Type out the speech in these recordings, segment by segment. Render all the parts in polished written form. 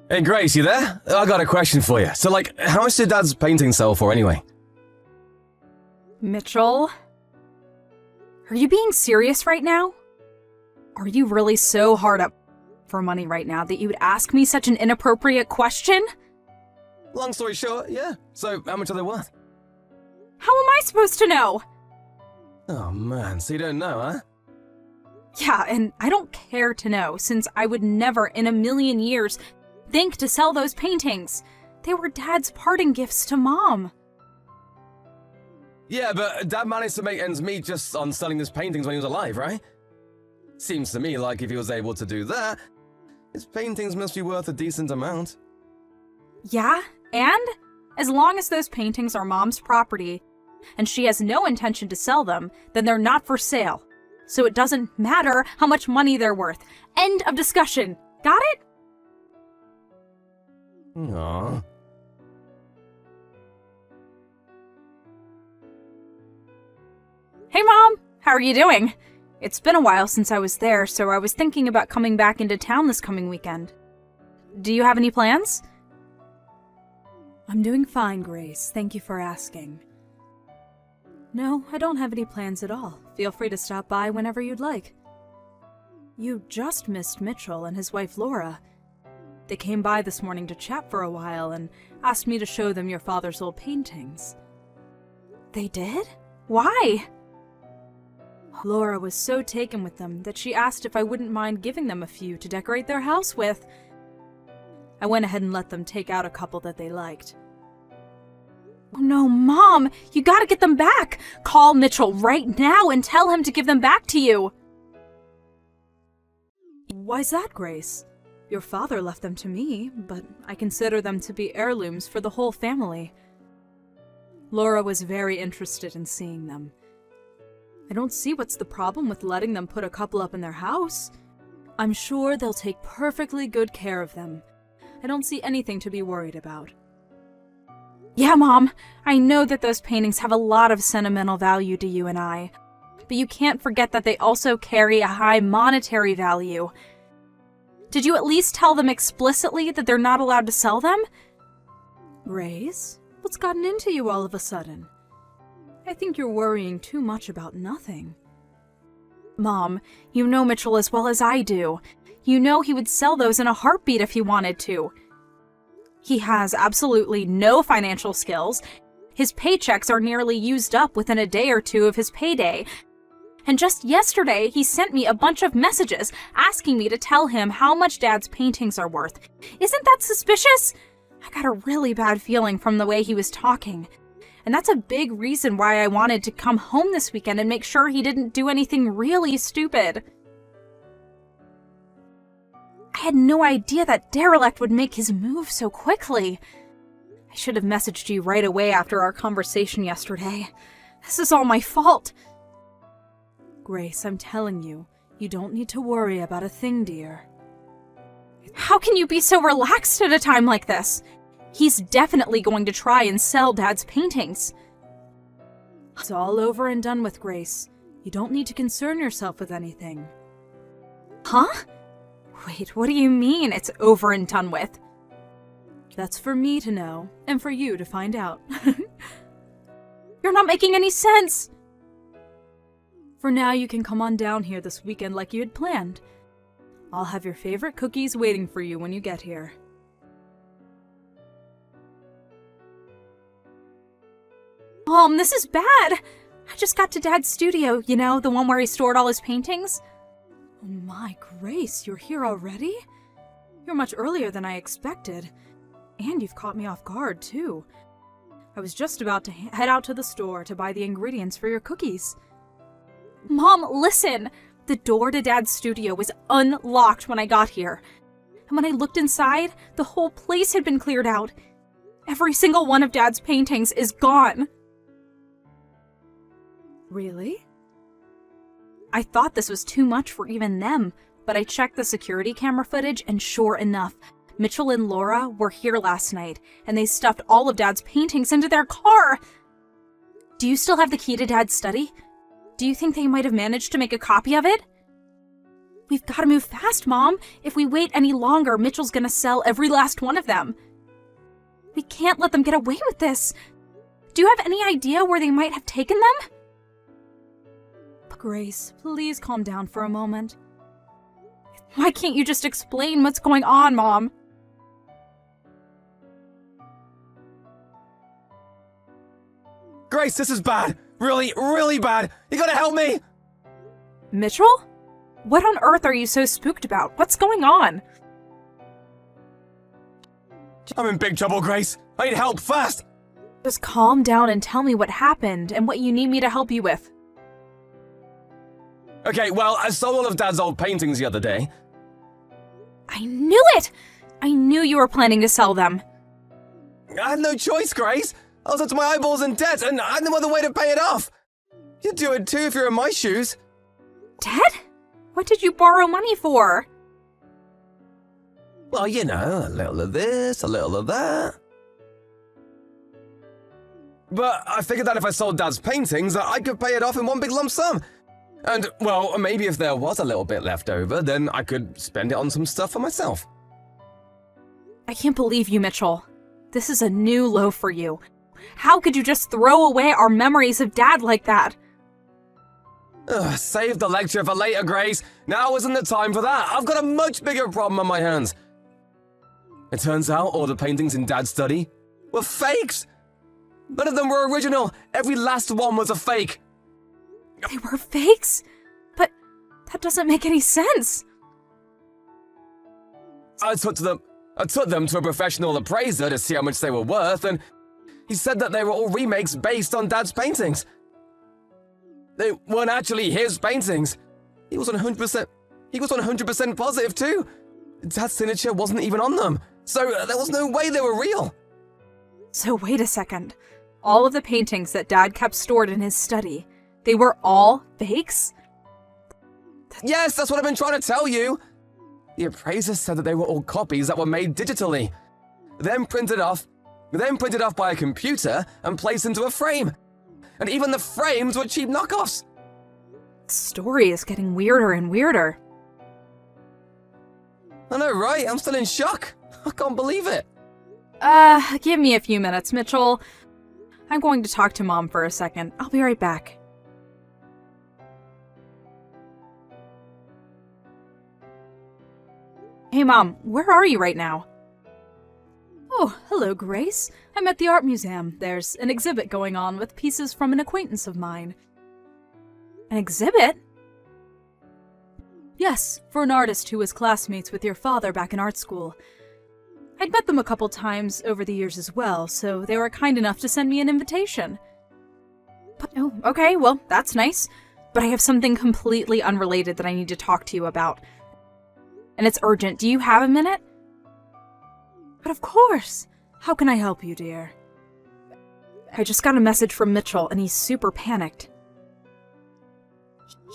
Hey Grace, you there? I got a question for you. So how much did Dad's painting sell for anyway? Mitchell? Are you being serious right now? Are you really so hard up for money right now that you would ask me such an inappropriate question? Long story short, yeah. So how much are they worth? How am I supposed to know? Oh man, so you don't know, huh? Yeah, and I don't care to know, since I would never in a million years think to sell those paintings. They were Dad's parting gifts to Mom. Yeah, but Dad managed to make ends meet just on selling his paintings when he was alive, right? Seems to me like if he was able to do that, his paintings must be worth a decent amount. Yeah, and as long as those paintings are Mom's property, and she has no intention to sell them, then they're not for sale. So it doesn't matter how much money they're worth. End of discussion. Got it? Aww. Hey Mom, how are you doing? It's been a while since I was there, so I was thinking about coming back into town this coming weekend. Do you have any plans? I'm doing fine, Grace. Thank you for asking. No, I don't have any plans at all. Feel free to stop by whenever you'd like. You just missed Mitchell and his wife Laura. They came by this morning to chat for a while and asked me to show them your father's old paintings. They did? Why? Laura was so taken with them that she asked if I wouldn't mind giving them a few to decorate their house with. I went ahead and let them take out a couple that they liked. Oh no, Mom! You gotta get them back! Call Mitchell right now and tell him to give them back to you! Why's that, Grace? Your father left them to me, but I consider them to be heirlooms for the whole family. Laura was very interested in seeing them. I don't see what's the problem with letting them put a couple up in their house. I'm sure they'll take perfectly good care of them. I don't see anything to be worried about. Yeah, Mom, I know that those paintings have a lot of sentimental value to you and I, but you can't forget that they also carry a high monetary value. Did you at least tell them explicitly that they're not allowed to sell them? Grace, what's gotten into you all of a sudden? I think you're worrying too much about nothing. Mom, you know Mitchell as well as I do. You know he would sell those in a heartbeat if he wanted to. He has absolutely no financial skills. His paychecks are nearly used up within a day or two of his payday. And just yesterday, he sent me a bunch of messages asking me to tell him how much Dad's paintings are worth. Isn't that suspicious? I got a really bad feeling from the way he was talking. And that's a big reason why I wanted to come home this weekend and make sure he didn't do anything really stupid. I had no idea that derelict would make his move so quickly. I should have messaged you right away after our conversation yesterday. This is all my fault. Grace, I'm telling you, you don't need to worry about a thing, dear. How can you be so relaxed at a time like this? He's definitely going to try and sell Dad's paintings. It's all over and done with, Grace. You don't need to concern yourself with anything. Huh? Wait, what do you mean it's over and done with? That's for me to know, and for you to find out. You're not making any sense! For now, you can come on down here this weekend like you had planned. I'll have your favorite cookies waiting for you when you get here. Mom, this is bad! I just got to Dad's studio, you know, the one where he stored all his paintings. Oh my, Grace, you're here already? You're much earlier than I expected. And you've caught me off guard, too. I was just about to head out to the store to buy the ingredients for your cookies. Mom, listen! The door to Dad's studio was unlocked when I got here. And when I looked inside, the whole place had been cleared out. Every single one of Dad's paintings is gone. Really? I thought this was too much for even them, but I checked the security camera footage and sure enough, Mitchell and Laura were here last night and they stuffed all of Dad's paintings into their car. Do you still have the key to Dad's study? Do you think they might have managed to make a copy of it? We've got to move fast, Mom. If we wait any longer, Mitchell's gonna sell every last one of them. We can't let them get away with this. Do you have any idea where they might have taken them? Grace, please calm down for a moment. Why can't you just explain what's going on, Mom? Grace, this is bad. Really, really bad. You gotta help me! Mitchell? What on earth are you so spooked about? What's going on? I'm in big trouble, Grace. I need help, fast! Just calm down and tell me what happened and what you need me to help you with. Okay, well, I sold all of Dad's old paintings the other day. I knew it! I knew you were planning to sell them. I had no choice, Grace. I was up to my eyeballs in debt, and I had no other way to pay it off. You'd do it too if you're in my shoes. Dad? What did you borrow money for? Well, you know, a little of this, a little of that. But I figured that if I sold Dad's paintings, I could pay it off in one big lump sum. And, well, maybe if there was a little bit left over, then I could spend it on some stuff for myself. I can't believe you, Mitchell. This is a new low for you. How could you just throw away our memories of Dad like that? Ugh, save the lecture for later, Grace. Now isn't the time for that. I've got a much bigger problem on my hands. It turns out all the paintings in Dad's study were fakes. None of them were original. Every last one was a fake. They were fakes? But that doesn't make any sense. I took them to a professional appraiser to see how much they were worth, and he said that they were all remakes based on Dad's paintings. They weren't actually his paintings. He was 100% positive too. Dad's signature wasn't even on them, so there was no way they were real. So wait a second. All of the paintings that Dad kept stored in his study, they were all fakes? Yes, that's what I've been trying to tell you. The appraiser said that they were all copies that were made digitally, then printed off by a computer and placed into a frame. And even the frames were cheap knockoffs. The story is getting weirder and weirder. I know, right? I'm still in shock. I can't believe it. Give me a few minutes, Mitchell. I'm going to talk to Mom for a second. I'll be right back. Hey, Mom, where are you right now? Oh, hello, Grace. I'm at the art museum. There's an exhibit going on with pieces from an acquaintance of mine. An exhibit? Yes, for an artist who was classmates with your father back in art school. I'd met them a couple times over the years as well, so they were kind enough to send me an invitation. But, oh, okay, well, that's nice. But I have something completely unrelated that I need to talk to you about. And it's urgent. Do you have a minute? But of course. How can I help you, dear? I just got a message from Mitchell, and he's super panicked.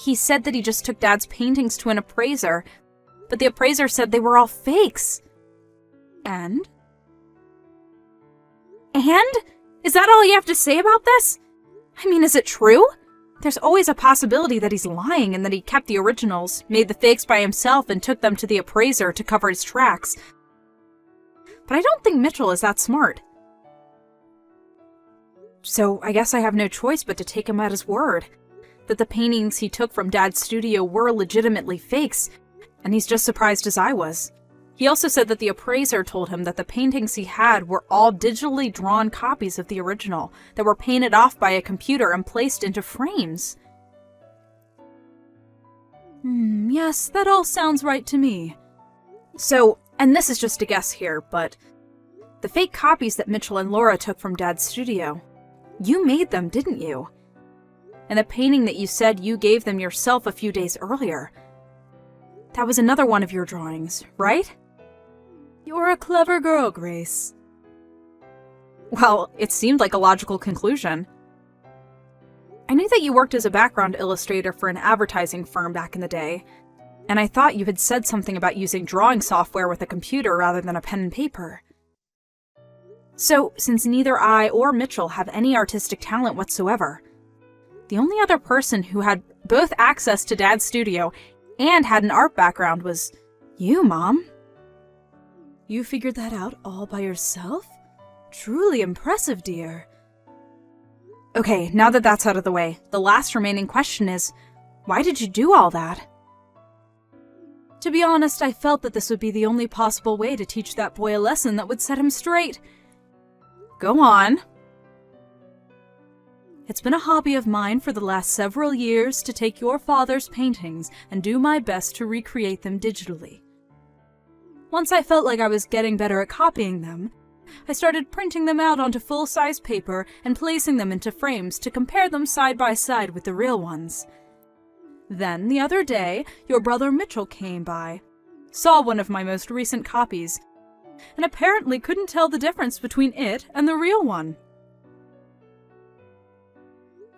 He said that he just took Dad's paintings to an appraiser, but the appraiser said they were all fakes. And? And? Is that all you have to say about this? I mean, is it true? There's always a possibility that he's lying and that he kept the originals, made the fakes by himself, and took them to the appraiser to cover his tracks. But I don't think Mitchell is that smart. So I guess I have no choice but to take him at his word. That the paintings he took from Dad's studio were legitimately fakes, and he's just surprised as I was. He also said that the appraiser told him that the paintings he had were all digitally drawn copies of the original that were painted off by a computer and placed into frames. Yes, that all sounds right to me. So, and this is just a guess here, but the fake copies that Mitchell and Laura took from Dad's studio, you made them, didn't you? And the painting that you said you gave them yourself a few days earlier, that was another one of your drawings, right? You're a clever girl, Grace. Well, it seemed like a logical conclusion. I knew that you worked as a background illustrator for an advertising firm back in the day, and I thought you had said something about using drawing software with a computer rather than a pen and paper. So, since neither I or Mitchell have any artistic talent whatsoever, the only other person who had both access to Dad's studio and had an art background was you, Mom. You figured that out all by yourself? Truly impressive, dear. Okay, now that that's out of the way, the last remaining question is, why did you do all that? To be honest, I felt that this would be the only possible way to teach that boy a lesson that would set him straight. Go on. It's been a hobby of mine for the last several years to take your father's paintings and do my best to recreate them digitally. Once I felt like I was getting better at copying them, I started printing them out onto full-size paper and placing them into frames to compare them side by side with the real ones. Then, the other day, your brother Mitchell came by, saw one of my most recent copies, and apparently couldn't tell the difference between it and the real one.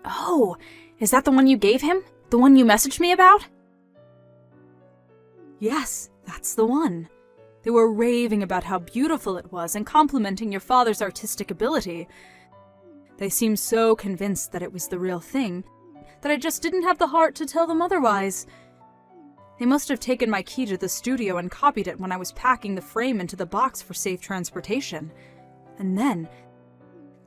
Oh, is that the one you gave him? The one you messaged me about? Yes, that's the one. They were raving about how beautiful it was and complimenting your father's artistic ability. They seemed so convinced that it was the real thing that I just didn't have the heart to tell them otherwise. They must have taken my key to the studio and copied it when I was packing the frame into the box for safe transportation. And then,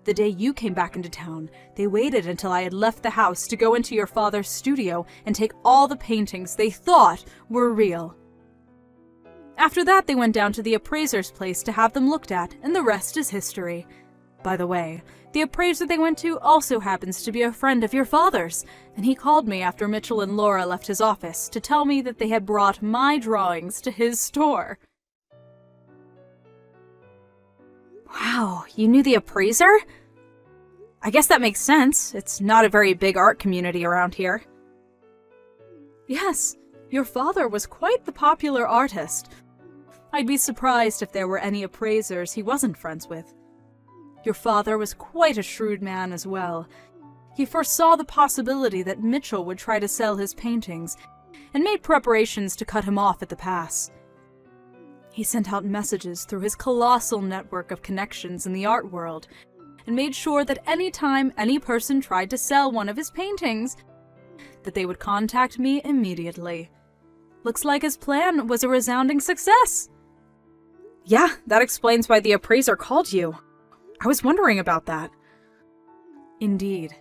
the day you came back into town, they waited until I had left the house to go into your father's studio and take all the paintings they thought were real. After that, they went down to the appraiser's place to have them looked at, and the rest is history. By the way, the appraiser they went to also happens to be a friend of your father's, and he called me after Mitchell and Laura left his office to tell me that they had brought my drawings to his store. Wow, you knew the appraiser? I guess that makes sense. It's not a very big art community around here. Yes, your father was quite the popular artist. I'd be surprised if there were any appraisers he wasn't friends with. Your father was quite a shrewd man as well. He foresaw the possibility that Mitchell would try to sell his paintings, and made preparations to cut him off at the pass. He sent out messages through his colossal network of connections in the art world, and made sure that any time any person tried to sell one of his paintings, that they would contact me immediately. Looks like his plan was a resounding success. Yeah, that explains why the appraiser called you. I was wondering about that. Indeed.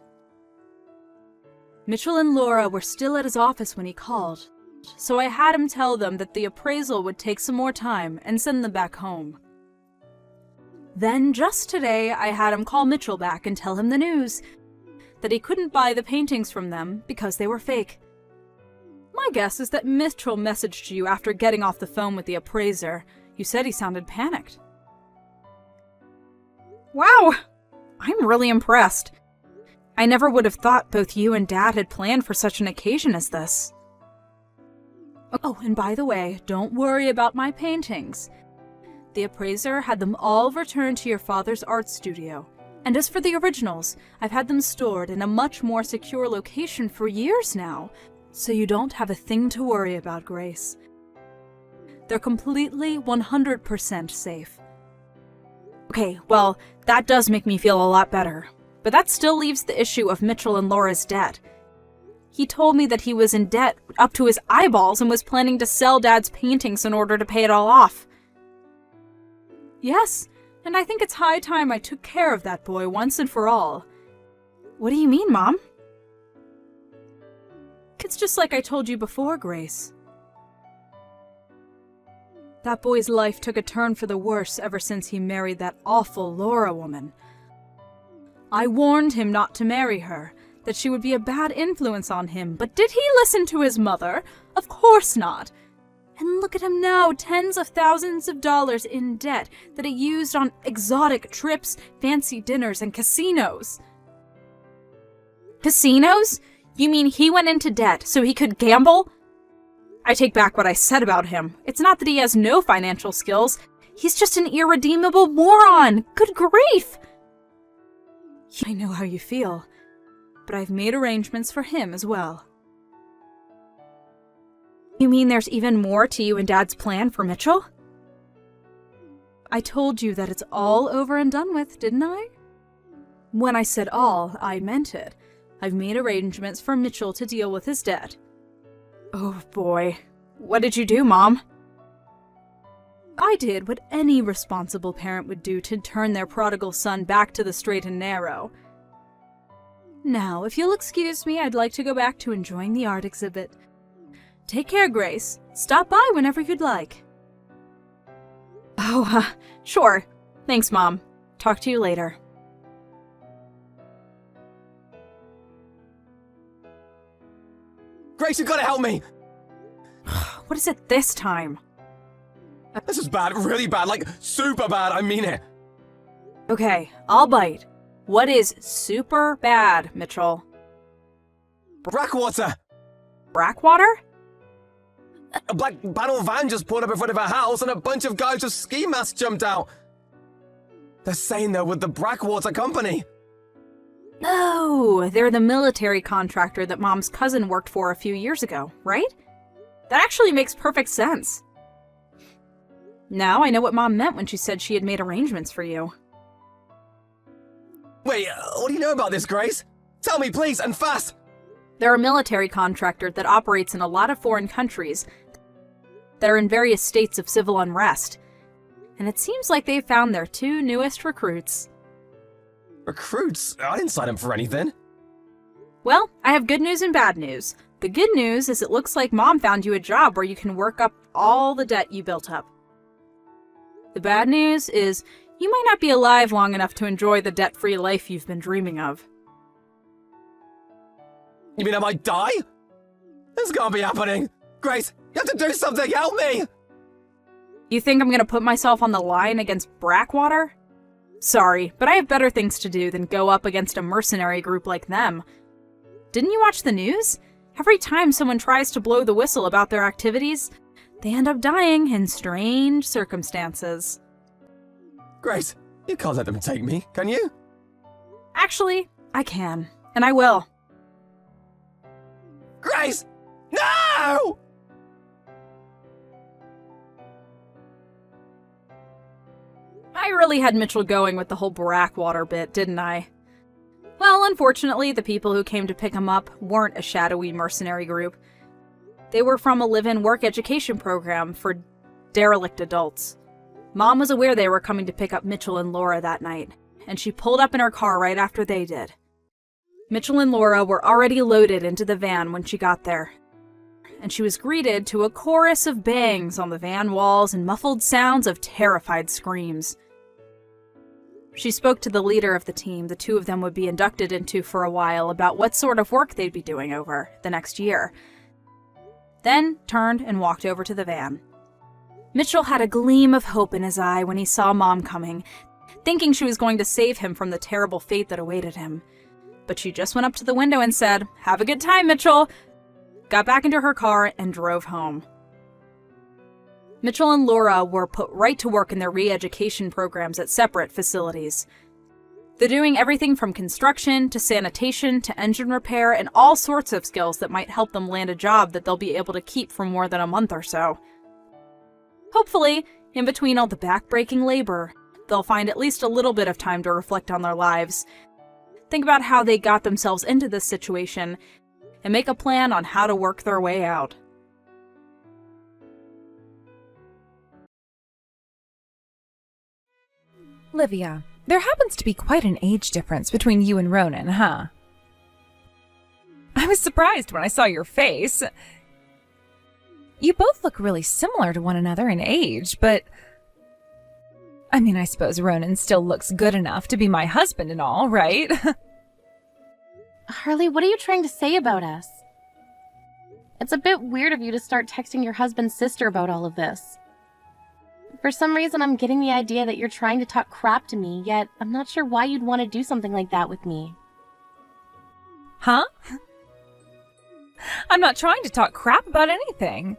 Mitchell and Laura were still at his office when he called, so I had him tell them that the appraisal would take some more time and send them back home. Then, just today, I had him call Mitchell back and tell him the news, that he couldn't buy the paintings from them because they were fake. My guess is that Mitchell messaged you after getting off the phone with the appraiser. You said he sounded panicked. Wow! I'm really impressed. I never would have thought both you and Dad had planned for such an occasion as this. Oh, and by the way, don't worry about my paintings. The appraiser had them all returned to your father's art studio. And as for the originals, I've had them stored in a much more secure location for years now, so you don't have a thing to worry about, Grace. They're completely 100% safe. Okay, well, that does make me feel a lot better. But that still leaves the issue of Mitchell and Laura's debt. He told me that he was in debt up to his eyeballs and was planning to sell Dad's paintings in order to pay it all off. Yes, and I think it's high time I took care of that boy once and for all. What do you mean, Mom? It's just like I told you before, Grace. That boy's life took a turn for the worse ever since he married that awful Laura woman. I warned him not to marry her, that she would be a bad influence on him, but did he listen to his mother? Of course not. And look at him now, tens of thousands of dollars in debt that he used on exotic trips, fancy dinners, and casinos. Casinos? You mean he went into debt so he could gamble? I take back what I said about him. It's not that he has no financial skills. He's just an irredeemable moron. Good grief! I know how you feel, but I've made arrangements for him as well. You mean there's even more to you and Dad's plan for Mitchell? I told you that it's all over and done with, didn't I? When I said all, I meant it. I've made arrangements for Mitchell to deal with his debt. Oh boy. What did you do, Mom? I did what any responsible parent would do to turn their prodigal son back to the straight and narrow. Now, if you'll excuse me, I'd like to go back to enjoying the art exhibit. Take care, Grace. Stop by whenever you'd like. Oh, sure. Thanks, Mom. Talk to you later. Grace, you gotta help me! What is it this time? This is bad, really bad, like super bad, I mean it. Okay, I'll bite. What is super bad, Mitchell? Brackwater! Brackwater? A black panel van just pulled up in front of our house and a bunch of guys with ski masks jumped out. They're saying they're with the Brackwater Company. Oh, they're the military contractor that Mom's cousin worked for a few years ago, right? That actually makes perfect sense. Now I know what Mom meant when she said she had made arrangements for you. Wait, what do you know about this, Grace? Tell me, please, and fast! They're a military contractor that operates in a lot of foreign countries that are in various states of civil unrest. And it seems like they've found their two newest recruits. Recruits? I didn't sign them for anything. Well, I have good news and bad news. The good news is it looks like Mom found you a job where you can work up all the debt you built up. The bad news is you might not be alive long enough to enjoy the debt-free life you've been dreaming of. You mean I might die? This can't be happening. Grace, you have to do something, help me! You think I'm gonna put myself on the line against Brackwater? Sorry, but I have better things to do than go up against a mercenary group like them. Didn't you watch the news? Every time someone tries to blow the whistle about their activities, they end up dying in strange circumstances. Grace, you can't let them take me, can you? Actually, I can, and I will. Grace! No! I really had Mitchell going with the whole Brackwater bit, didn't I? Well, unfortunately, the people who came to pick him up weren't a shadowy mercenary group. They were from a live-in work education program for derelict adults. Mom was aware they were coming to pick up Mitchell and Laura that night, and she pulled up in her car right after they did. Mitchell and Laura were already loaded into the van when she got there, and she was greeted to a chorus of bangs on the van walls and muffled sounds of terrified screams. She spoke to the leader of the team the two of them would be inducted into for a while about what sort of work they'd be doing over the next year, then turned and walked over to the van. Mitchell had a gleam of hope in his eye when he saw Mom coming, thinking she was going to save him from the terrible fate that awaited him. But she just went up to the window and said, "Have a good time, Mitchell," got back into her car, and drove home. Mitchell and Laura were put right to work in their re-education programs at separate facilities. They're doing everything from construction to sanitation to engine repair and all sorts of skills that might help them land a job that they'll be able to keep for more than a month or so. Hopefully, in between all the back-breaking labor, they'll find at least a little bit of time to reflect on their lives, think about how they got themselves into this situation, and make a plan on how to work their way out. Livia, there happens to be quite an age difference between you and Ronan, huh? I was surprised when I saw your face. You both look really similar to one another in age, but... I mean, I suppose Ronan still looks good enough to be my husband and all, right? Harley, what are you trying to say about us? It's a bit weird of you to start texting your husband's sister about all of this. For some reason, I'm getting the idea that you're trying to talk crap to me, yet I'm not sure why you'd want to do something like that with me. Huh? I'm not trying to talk crap about anything.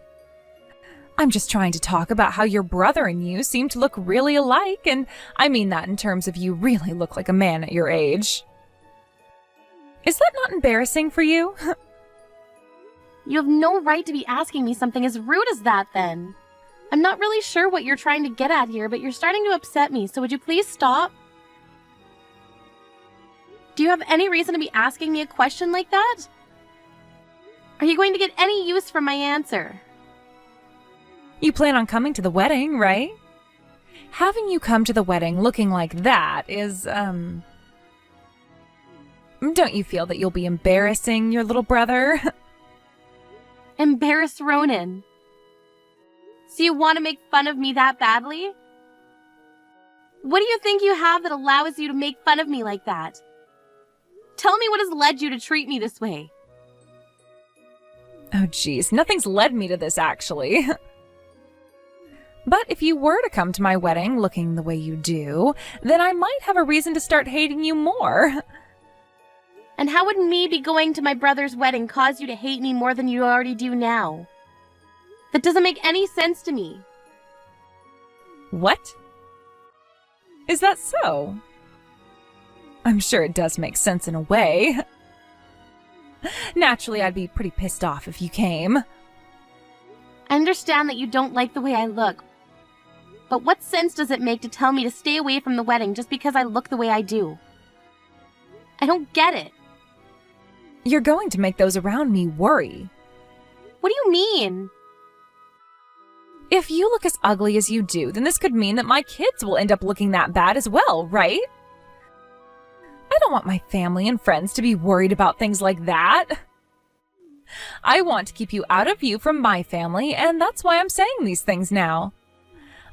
I'm just trying to talk about how your brother and you seem to look really alike, and I mean that in terms of you really look like a man at your age. Is that not embarrassing for you? You have no right to be asking me something as rude as that, then. I'm not really sure what you're trying to get at here, but you're starting to upset me, so would you please stop? Do you have any reason to be asking me a question like that? Are you going to get any use from my answer? You plan on coming to the wedding, right? Having you come to the wedding looking like that is, Don't you feel that you'll be embarrassing your little brother? Embarrass Ronan. So you want to make fun of me that badly? What do you think you have that allows you to make fun of me like that? Tell me what has led you to treat me this way. Oh geez, nothing's led me to this actually. But if you were to come to my wedding looking the way you do, then I might have a reason to start hating you more. And how would me be going to my brother's wedding cause you to hate me more than you already do now? That doesn't make any sense to me. What? Is that so? I'm sure it does make sense in a way. Naturally, I'd be pretty pissed off if you came. I understand that you don't like the way I look, but what sense does it make to tell me to stay away from the wedding just because I look the way I do? I don't get it. You're going to make those around me worry. What do you mean? If you look as ugly as you do, then this could mean that my kids will end up looking that bad as well, right? I don't want my family and friends to be worried about things like that. I want to keep you out of view from my family, and that's why I'm saying these things now.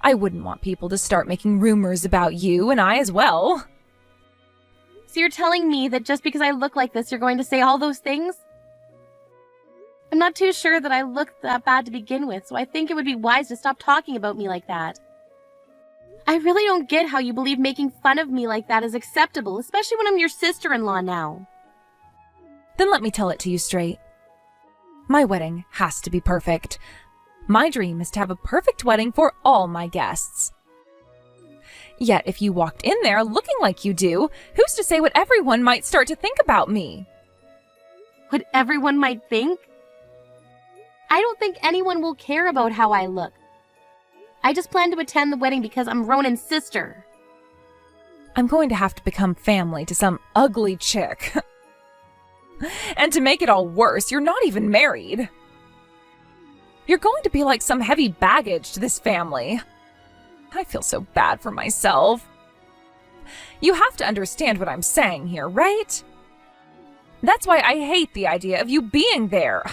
I wouldn't want people to start making rumors about you and I as well. So you're telling me that just because I look like this, you're going to say all those things? I'm not too sure that I look that bad to begin with, so I think it would be wise to stop talking about me like that. I really don't get how you believe making fun of me like that is acceptable, especially when I'm your sister-in-law now. Then let me tell it to you straight. My wedding has to be perfect. My dream is to have a perfect wedding for all my guests. Yet if you walked in there looking like you do, who's to say what everyone might start to think about me? What everyone might think? I don't think anyone will care about how I look. I just plan to attend the wedding because I'm Ronan's sister. I'm going to have to become family to some ugly chick. And to make it all worse, you're not even married. You're going to be like some heavy baggage to this family. I feel so bad for myself. You have to understand what I'm saying here, right? That's why I hate the idea of you being there.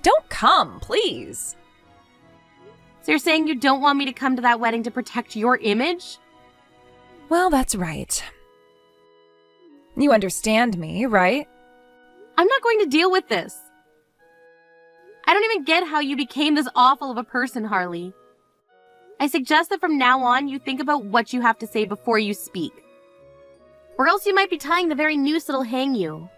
Don't come, please. So you're saying you don't want me to come to that wedding to protect your image? Well, that's right. You understand me, right? I'm not going to deal with this. I don't even get how you became this awful of a person, Harley. I suggest that from now on you think about what you have to say before you speak. Or else you might be tying the very noose that'll hang you.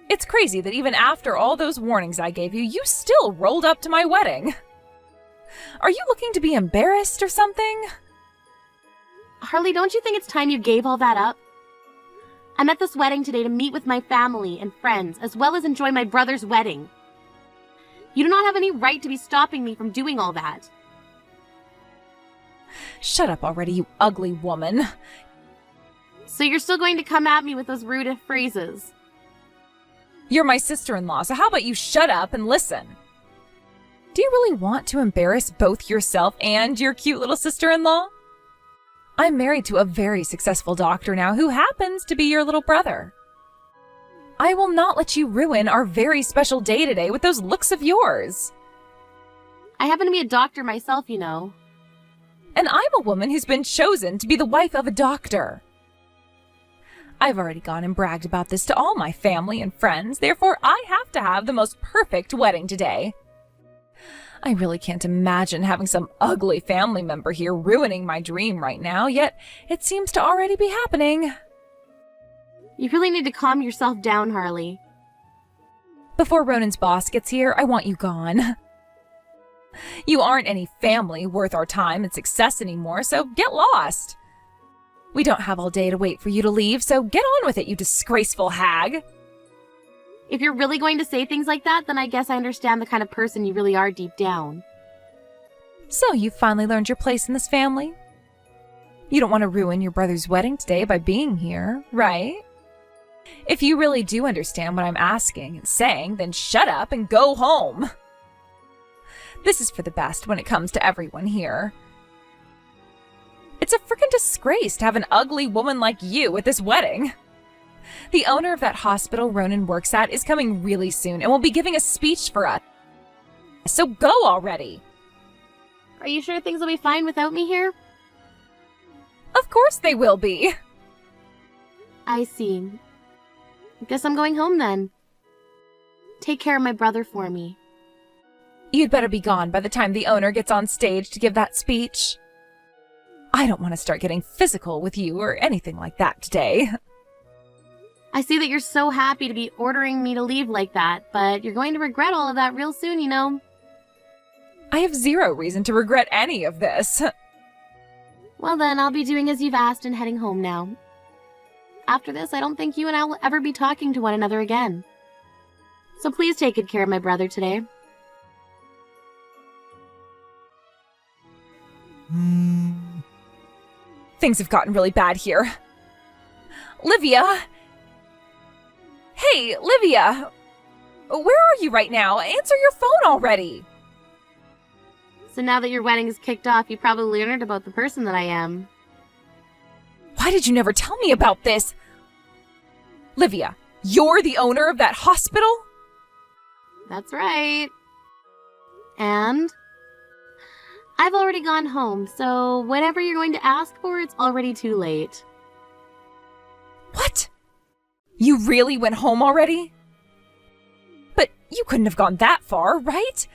It's crazy that even after all those warnings I gave you, you still rolled up to my wedding. Are you looking to be embarrassed or something? Harley, don't you think it's time you gave all that up? I'm at this wedding today to meet with my family and friends, as well as enjoy my brother's wedding. You do not have any right to be stopping me from doing all that. Shut up already, you ugly woman. So you're still going to come at me with those rude phrases? You're my sister-in-law, so how about you shut up and listen? Do you really want to embarrass both yourself and your cute little sister-in-law? I'm married to a very successful doctor now who happens to be your little brother. I will not let you ruin our very special day today with those looks of yours. I happen to be a doctor myself, you know. And I'm a woman who's been chosen to be the wife of a doctor. I've already gone and bragged about this to all my family and friends, therefore I have to have the most perfect wedding today. I really can't imagine having some ugly family member here ruining my dream right now, yet it seems to already be happening. You really need to calm yourself down, Harley. Before Ronan's boss gets here, I want you gone. You aren't any family worth our time and success anymore, so get lost. We don't have all day to wait for you to leave, so get on with it, you disgraceful hag. If you're really going to say things like that, then I guess I understand the kind of person you really are deep down. So you finally learned your place in this family? You don't want to ruin your brother's wedding today by being here, right? If you really do understand what I'm asking and saying, then shut up and go home. This is for the best when it comes to everyone here. It's a frickin' disgrace to have an ugly woman like you at this wedding. The owner of that hospital Ronan works at is coming really soon and will be giving a speech for us. So go already. Are you sure things will be fine without me here? Of course they will be. I see. Guess I'm going home then. Take care of my brother for me. You'd better be gone by the time the owner gets on stage to give that speech. I don't want to start getting physical with you or anything like that today. I see that you're so happy to be ordering me to leave like that, but you're going to regret all of that real soon, you know. I have zero reason to regret any of this. Well then, I'll be doing as you've asked and heading home now. After this, I don't think you and I will ever be talking to one another again. So please take good care of my brother today. Things have gotten really bad here. Livia! Hey, Livia! Where are you right now? Answer your phone already! So now that your wedding is kicked off, you probably learned about the person that I am. Why did you never tell me about this? Livia, you're the owner of that hospital? That's right. And I've already gone home, so whatever you're going to ask for, it's already too late. What? You really went home already? But you couldn't have gone that far, right?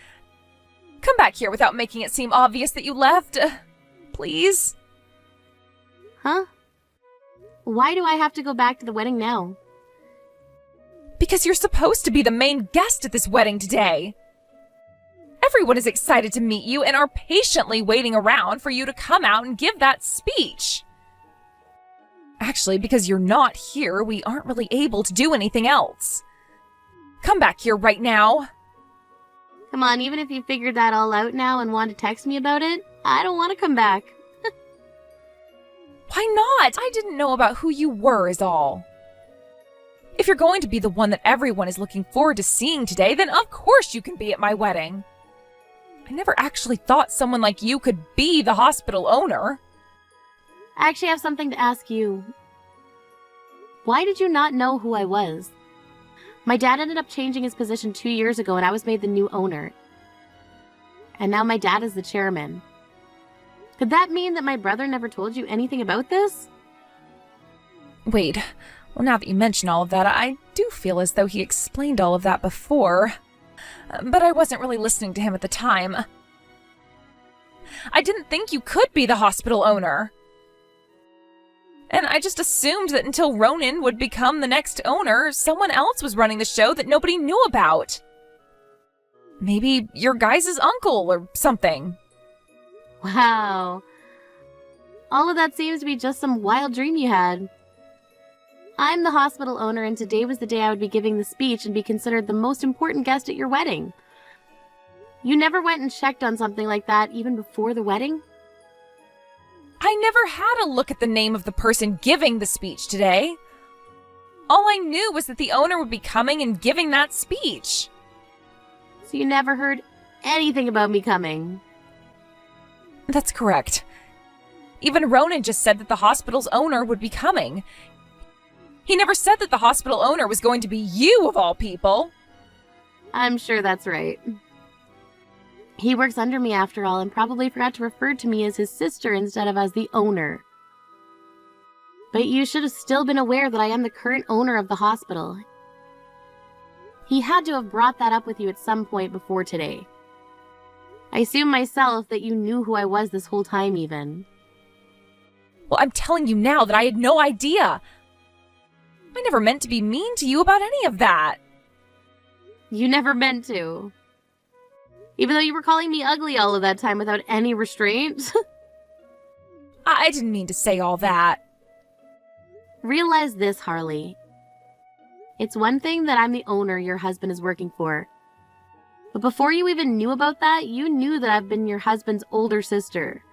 Come back here without making it seem obvious that you left. Please? Huh? Why do I have to go back to the wedding now? Because you're supposed to be the main guest at this wedding today. Everyone is excited to meet you and are patiently waiting around for you to come out and give that speech. Actually, because you're not here, we aren't really able to do anything else. Come back here right now. Come on, even if you figured that all out now and want to text me about it, I don't want to come back. Why not? I didn't know about who you were is all. If you're going to be the one that everyone is looking forward to seeing today, then of course you can be at my wedding. I never actually thought someone like you could be the hospital owner. I actually have something to ask you. Why did you not know who I was? My dad ended up changing his position 2 years ago and I was made the new owner. And now my dad is the chairman. Could that mean that my brother never told you anything about this? Wait, well now that you mention all of that, I do feel as though he explained all of that before. But I wasn't really listening to him at the time. I didn't think you could be the hospital owner. And I just assumed that until Ronan would become the next owner, someone else was running the show that nobody knew about. Maybe your guys' uncle or something. Wow. All of that seems to be just some wild dream you had. I'm the hospital owner and today was the day I would be giving the speech and be considered the most important guest at your wedding. You never went and checked on something like that even before the wedding? I never had a look at the name of the person giving the speech today. All I knew was that the owner would be coming and giving that speech. So you never heard anything about me coming? That's correct. Even Ronan just said that the hospital's owner would be coming. He never said that the hospital owner was going to be you, of all people. I'm sure that's right. He works under me after all and probably forgot to refer to me as his sister instead of as the owner. But you should have still been aware that I am the current owner of the hospital. He had to have brought that up with you at some point before today. I assume myself that you knew who I was this whole time even. Well, I'm telling you now that I had no idea. I never meant to be mean to you about any of that. You never meant to. Even though you were calling me ugly all of that time without any restraint. I didn't mean to say all that. Realize this, Harley. It's one thing that I'm the owner your husband is working for. But before you even knew about that, you knew that I've been your husband's older sister.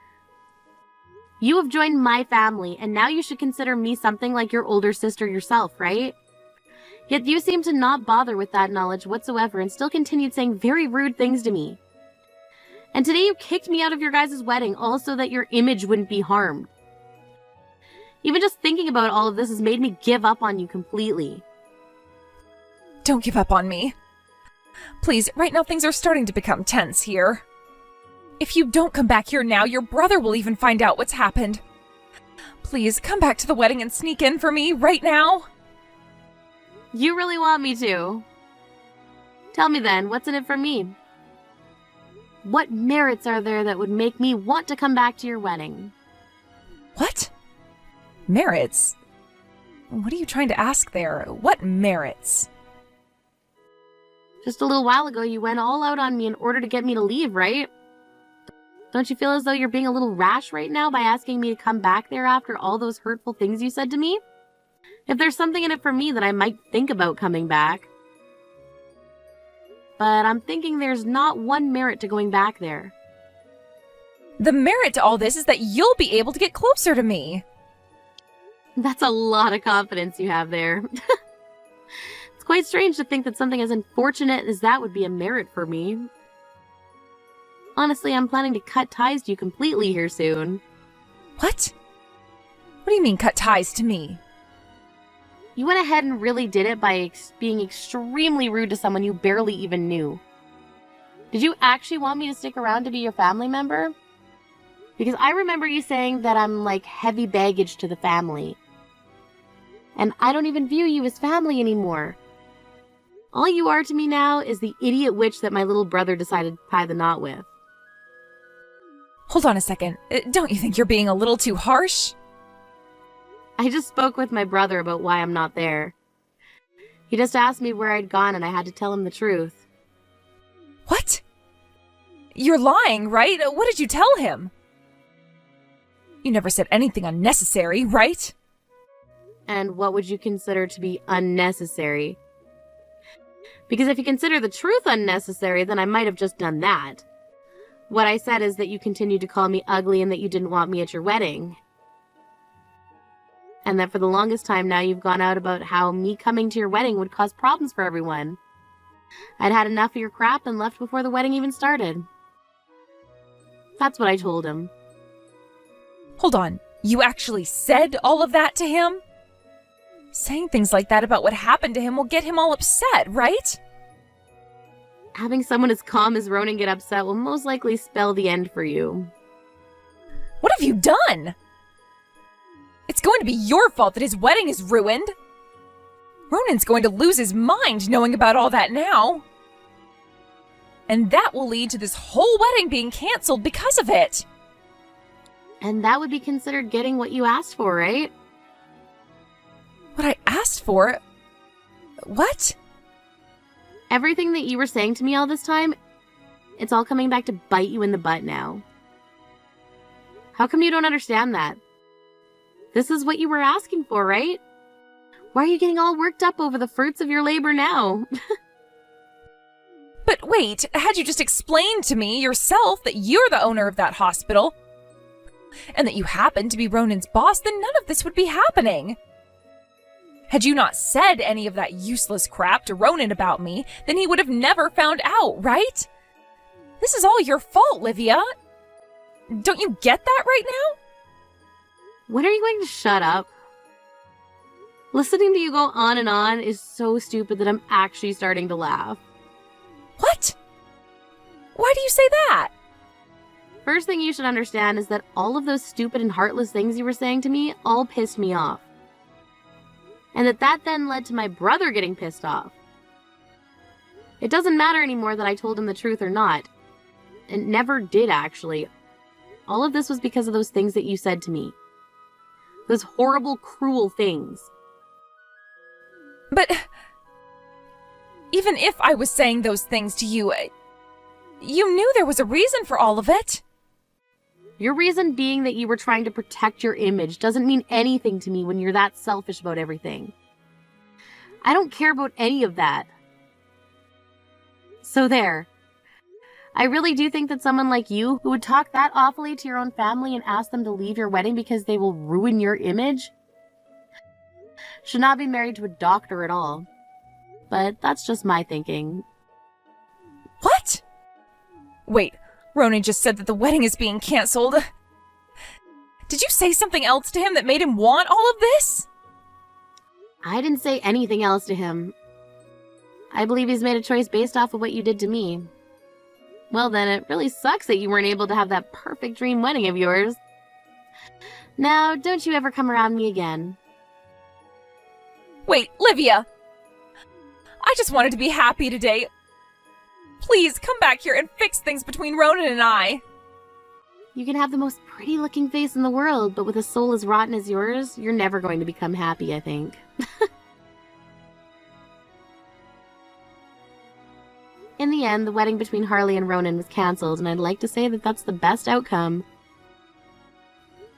You have joined my family, and now you should consider me something like your older sister yourself, right? Yet you seem to not bother with that knowledge whatsoever and still continued saying very rude things to me. And today you kicked me out of your guys' wedding, all so that your image wouldn't be harmed. Even just thinking about all of this has made me give up on you completely. Don't give up on me. Please, right now things are starting to become tense here. If you don't come back here now, your brother will even find out what's happened. Please, come back to the wedding and sneak in for me right now. You really want me to? Tell me then, what's in it for me? What merits are there that would make me want to come back to your wedding? What? Merits? What are you trying to ask there? What merits? Just a little while ago, you went all out on me in order to get me to leave, right? Don't you feel as though you're being a little rash right now by asking me to come back there after all those hurtful things you said to me? If there's something in it for me, then I might think about coming back. But I'm thinking there's not one merit to going back there. The merit to all this is that you'll be able to get closer to me. That's a lot of confidence you have there. It's quite strange to think that something as unfortunate as that would be a merit for me. Honestly, I'm planning to cut ties to you completely here soon. What? What do you mean, cut ties to me? You went ahead and really did it by being extremely rude to someone you barely even knew. Did you actually want me to stick around to be your family member? Because I remember you saying that I'm like heavy baggage to the family. And I don't even view you as family anymore. All you are to me now is the idiot witch that my little brother decided to tie the knot with. Hold on a second. Don't you think you're being a little too harsh? I just spoke with my brother about why I'm not there. He just asked me where I'd gone and I had to tell him the truth. What? You're lying, right? What did you tell him? You never said anything unnecessary, right? And what would you consider to be unnecessary? Because if you consider the truth unnecessary, then I might have just done that. What I said is that you continued to call me ugly and that you didn't want me at your wedding. And that for the longest time now you've gone out about how me coming to your wedding would cause problems for everyone. I'd had enough of your crap and left before the wedding even started. That's what I told him. Hold on. You actually said all of that to him? Saying things like that about what happened to him will get him all upset, right? Having someone as calm as Ronan get upset will most likely spell the end for you. What have you done? It's going to be your fault that his wedding is ruined. Ronan's going to lose his mind knowing about all that now. And that will lead to this whole wedding being canceled because of it. And that would be considered getting what you asked for, right? What I asked for? What? Everything that you were saying to me all this time, it's all coming back to bite you in the butt now. How come you don't understand that? This is what you were asking for, right? Why are you getting all worked up over the fruits of your labor now? But wait, had you just explained to me yourself that you're the owner of that hospital, and that you happen to be Ronan's boss, then none of this would be happening. Had you not said any of that useless crap to Ronan about me, then he would have never found out, right? This is all your fault, Livia. Don't you get that right now? When are you going to shut up? Listening to you go on and on is so stupid that I'm actually starting to laugh. What? Why do you say that? First thing you should understand is that all of those stupid and heartless things you were saying to me all pissed me off. And that then led to my brother getting pissed off. It doesn't matter anymore that I told him the truth or not. It never did, actually. All of this was because of those things that you said to me. Those horrible, cruel things. But even if I was saying those things to you, you knew there was a reason for all of it. Your reason being that you were trying to protect your image doesn't mean anything to me when you're that selfish about everything. I don't care about any of that. So there. I really do think that someone like you, who would talk that awfully to your own family and ask them to leave your wedding because they will ruin your image, should not be married to a doctor at all. but that's just my thinking. What? Wait, Ronan just said that the wedding is being cancelled. Did you say something else to him that made him want all of this? I didn't say anything else to him. I believe he's made a choice based off of what you did to me. Well then, it really sucks that you weren't able to have that perfect dream wedding of yours. Now, don't you ever come around me again. Wait, Livia! I just wanted to be happy today. Please, come back here and fix things between Ronan and I. You can have the most pretty-looking face in the world, but with a soul as rotten as yours, you're never going to become happy, I think. In the end, the wedding between Harley and Ronan was cancelled, and I'd like to say that that's the best outcome.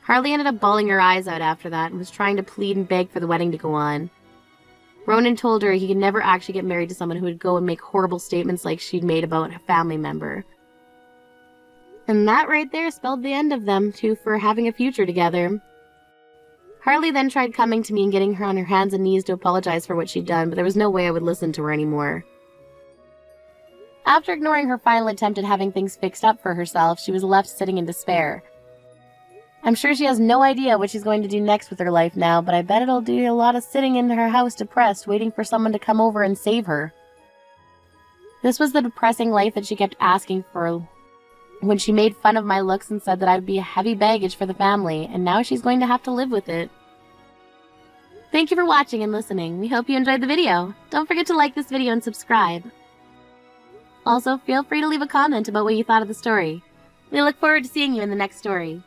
Harley ended up bawling her eyes out after that and was trying to plead and beg for the wedding to go on. Ronan told her he could never actually get married to someone who would go and make horrible statements like she'd made about a family member. And that right there spelled the end of them two for having a future together. Harley then tried coming to me and getting her on her hands and knees to apologize for what she'd done, but there was no way I would listen to her anymore. After ignoring her final attempt at having things fixed up for herself, she was left sitting in despair. I'm sure she has no idea what she's going to do next with her life now, but I bet it'll do a lot of sitting in her house depressed, waiting for someone to come over and save her. This was the depressing life that she kept asking for when she made fun of my looks and said that I'd be a heavy baggage for the family, and now she's going to have to live with it. Thank you for watching and listening. We hope you enjoyed the video. Don't forget to like this video and subscribe. Also, feel free to leave a comment about what you thought of the story. We look forward to seeing you in the next story.